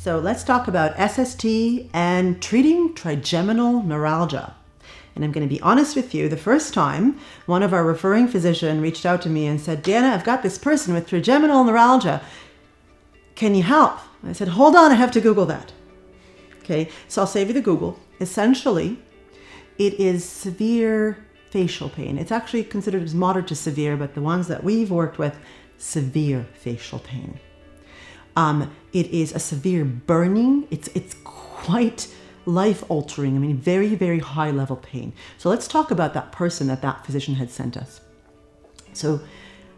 So let's talk about SST and treating trigeminal neuralgia. And I'm going to be honest with you, the first time one of our referring physician reached out to me and said, Dana, I've got this person with trigeminal neuralgia. Can you help? I said, hold on, I have to Google that. Okay, so I'll save you the Google. Essentially, it is severe facial pain. It's actually considered as moderate to severe, but the ones that we've worked with, severe facial pain. It is a severe burning. It's quite life-altering. I mean, very, very high-level pain. So let's talk about that person that physician had sent us. So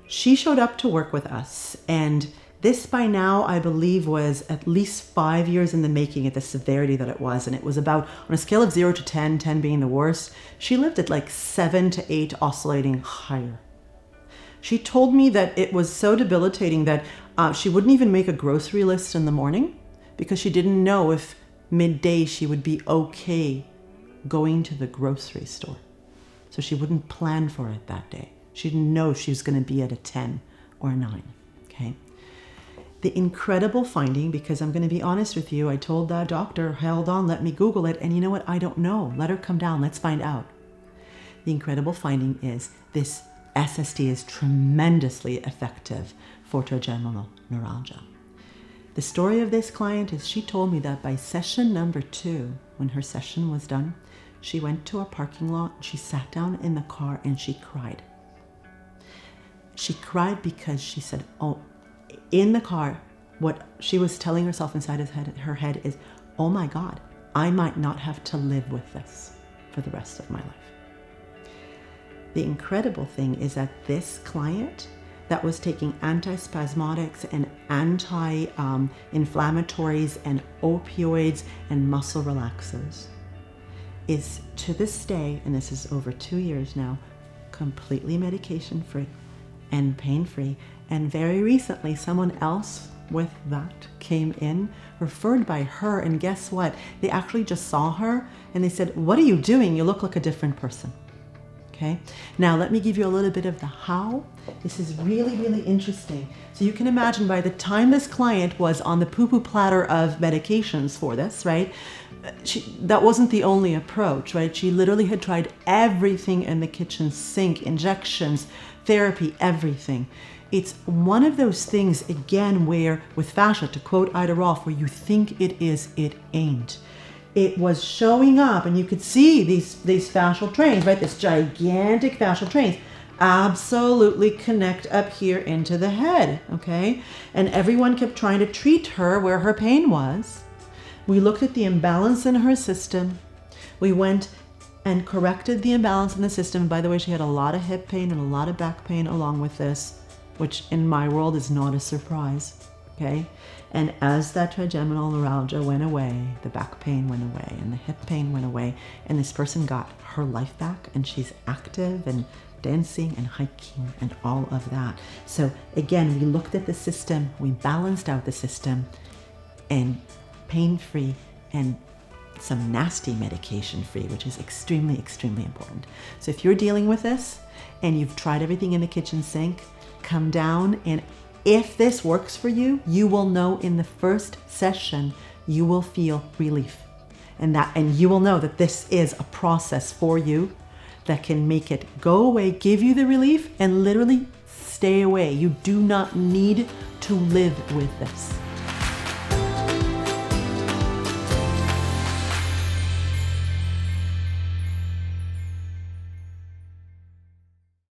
she showed up to work with us, and this by now, I believe, was at least 5 years in the making at the severity that it was. And it was about, on a scale of 0 to 10, 10 being the worst, she lived at like 7 to 8, oscillating higher. She told me that it was so debilitating that she wouldn't even make a grocery list in the morning because she didn't know if midday she would be okay going to the grocery store. So she wouldn't plan for it that day. She didn't know she was going to be at a 10 or a 9, okay? The incredible finding, because I'm going to be honest with you, I told that doctor, hold on, let me Google it, and you know what? I don't know. Let her come down. Let's find out. The incredible finding is this SST is tremendously effective for trigeminal neuralgia. The story of this client is she told me that by session number 2, when her session was done, she went to a parking lot, she sat down in the car, and she cried. She cried because she said, oh, in the car, what she was telling herself inside her head is, oh my God, I might not have to live with this for the rest of my life. The incredible thing is that this client that was taking antispasmodics and anti-inflammatories and opioids and muscle relaxers is to this day, and this is over 2 years now, completely medication-free and pain-free. And very recently, someone else with that came in, referred by her, and guess what? They actually just saw her and they said, what are you doing? You look like a different person. Okay, now let me give you a little bit of the how. This is really, really interesting. So you can imagine by the time this client was on the poo-poo platter of medications for this, right? That wasn't the only approach, right? She literally had tried everything in the kitchen sink, injections, therapy, everything. It's one of those things, again, where with fascia, to quote Ida Rolf, where you think it is, it ain't. It was showing up, and you could see these fascial trains, right? This gigantic fascial trains absolutely connect up here into the head, okay? And everyone kept trying to treat her where her pain was. We looked at the imbalance in her system. We went and corrected the imbalance in the system. By the way, she had a lot of hip pain and a lot of back pain along with this, which in my world is not a surprise, okay? And as that trigeminal neuralgia went away, the back pain went away and the hip pain went away, and this person got her life back, and she's active and dancing and hiking and all of that. So again, we looked at the system, we balanced out the system, and pain-free and some nasty medication-free, which is extremely, extremely important. So if you're dealing with this and you've tried everything in the kitchen sink, come down, and if this works for you, you will know in the first session, you will feel relief. And you will know that this is a process for you that can make it go away, give you the relief, and literally stay away. You do not need to live with this.